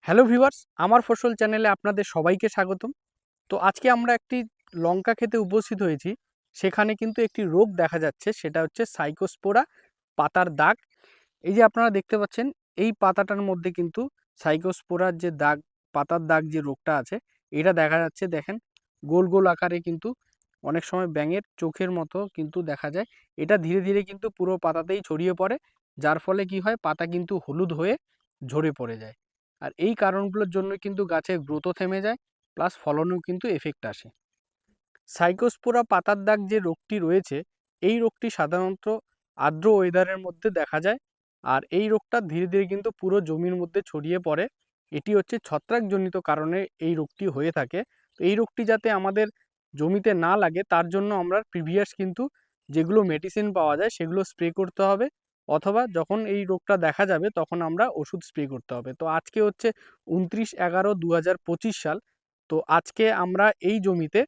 Hello viewers, আমার ফসল চ্যানেলে আপনাদের সবাইকে স্বাগতম। তো আজকে আমরা একটি লঙ্কা ক্ষেতে উপস্থিত হয়েছি। সেখানে কিন্তু একটি রোগ দেখা যাচ্ছে, সেটা হচ্ছে সাইকোস্পোরা পাতার দাগ। এই যে আপনারা দেখতে পাচ্ছেন, এই পাতাটার মধ্যে কিন্তু সাইকোস্পোরার যে দাগ, পাতার দাগ যে রোগটা আছে, এটা দেখা যাচ্ছে। দেখেন, গোল গোল আকারে কিন্তু অনেক সময় ব্যাঙের চোখের মতো কিন্তু দেখা যায়। এটা ধীরে ধীরে কিন্তু পুরো পাতাতেই ছড়িয়ে পড়ে, যার ফলে কি হয়, পাতা কিন্তু হলুদ হয়ে ঝরে পড়ে যায়। আর এই কারণগুলোর জন্য কিন্তু গাছের গ্রোথও থেমে যায়, প্লাস ফলনেও কিন্তু এফেক্ট আসে। সাইকোস্পোরা পাতার দাগ যে রোগটি রয়েছে, এই রোগটি সাধারণত আর্দ্র ওয়েদারের মধ্যে দেখা যায়। আর এই রোগটা ধীরে ধীরে কিন্তু পুরো জমির মধ্যে ছড়িয়ে পড়ে। এটি হচ্ছে ছত্রাকজনিত কারণে এই রোগটি হয়ে থাকে। তো এই রোগটি যাতে আমাদের জমিতে না লাগে, তার জন্য আমরা প্রিভিয়াস কিন্তু যেগুলো মেডিসিন পাওয়া যায় সেগুলো স্প্রে করতে হবে, অথবা যখন এই রোগটা দেখা যাবে তখন আমরা ওষুধ স্প্রে করতে হবে। তো আজকে হচ্ছে 29/11/2025 সাল। তো আজকে আমরা এই জমিতে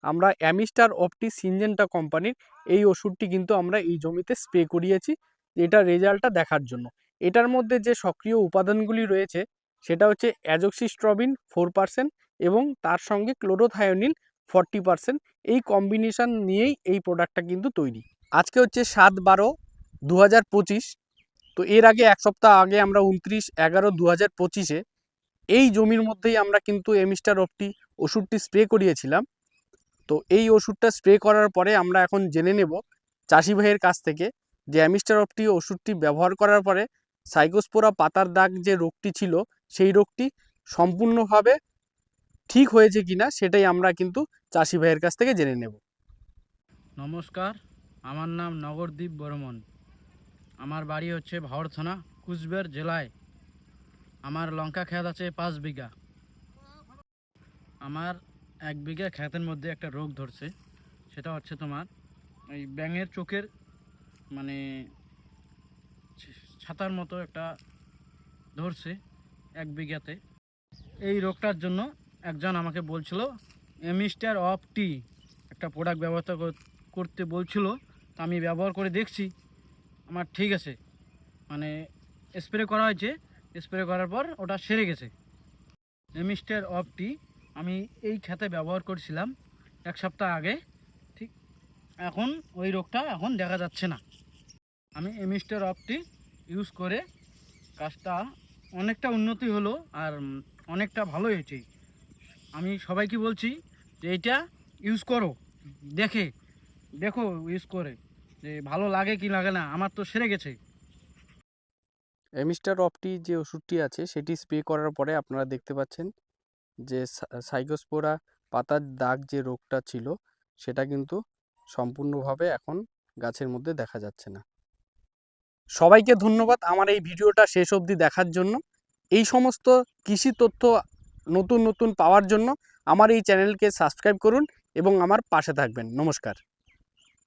আমরা অ্যামিস্টার অপটি সিনজেন্টা কোম্পানির এই ওষুধটি কিন্তু আমরা এই জমিতে স্প্রে করিয়েছি, এটা রেজাল্টটা দেখার জন্য। এটার মধ্যে যে সক্রিয় উপাদানগুলি রয়েছে সেটা হচ্ছে অ্যাজোক্সিস্ট্রবিন 4% এবং তার সঙ্গে ক্লোরোথায়োনিল 40%। এই কম্বিনেশন নিয়েই এই প্রোডাক্টটা কিন্তু তৈরি। আজকে হচ্ছে 7/12/2025। তো এর আগে এক সপ্তাহ আগে আমরা 29/11/2025-এ এই জমির মধ্যেই আমরা কিন্তু অ্যামিস্টার অপটি ওষুধটি স্প্রে করিয়েছিলাম। তো এই ওষুধটা স্প্রে করার পরে আমরা এখন জেনে নেব চাষি ভাইয়ের কাছ থেকে যে অ্যামিস্টার অপটি ওষুধটি ব্যবহার করার পরে সাইকোস্পোরা পাতার দাগ যে রোগটি ছিল, সেই রোগটি সম্পূর্ণভাবে ঠিক হয়েছে কিনা সেটাই আমরা কিন্তু চাষি ভাইয়ের কাছ থেকে জেনে নেব। নমস্কার, আমার নাম নগরদ্বীপ বর্মন। আমার বাড়ি হচ্ছে ভাওর থানা, কুচবিহার জেলায়। আমার লঙ্কা ক্ষেত আছে 5 বিঘা। আমার 1 বিঘা ক্ষেতের মধ্যে একটা রোগ ধরছে, সেটা হচ্ছে তোমার এই ব্যাঙের চোখের মানে ছাতার মতো একটা ধরছে 1 বিঘাতে। এই রোগটার জন্য একজন আমাকে বলছিল অ্যামিস্টার অপটি একটা প্রোডাক্ট ব্যবহার করতে বলছিল। তা আমি ব্যবহার করে দেখছি, আমার ঠিক আছে, মানে স্প্রে করা হয়েছে। স্প্রে করার পর ওটা সেরে গেছে। এমিস্টার অফটি আমি এই খেতে ব্যবহার করছিলাম 1 সপ্তাহ আগে। ঠিক এখন ওই রোগটা এখন দেখা যাচ্ছে না। আমি এমিস্টার অফটি ইউজ করে কাজটা অনেকটা উন্নতি হলো, আর অনেকটা ভালো হয়েছে। আমি সবাইকে বলছি যে এইটা ইউজ করো, দেখো ইউজ করে যে ভালো লাগে কি লাগে না। আমার তো সেরে গেছে। অ্যামিস্টার অপটি যে ওষুধটি আছে সেটি স্প্রে করার পরে আপনারা দেখতে পাচ্ছেন যে সাইকোস্পোরা পাতার দাগ যে রোগটা ছিল সেটা কিন্তু সম্পূর্ণভাবে এখন গাছের মধ্যে দেখা যাচ্ছে না। সবাইকে ধন্যবাদ আমার এই ভিডিওটা শেষ অবধি দেখার জন্য। এই সমস্ত কৃষি তথ্য নতুন নতুন পাওয়ার জন্য আমার এই চ্যানেলকে সাবস্ক্রাইব করুন এবং আমার পাশে থাকবেন। নমস্কার।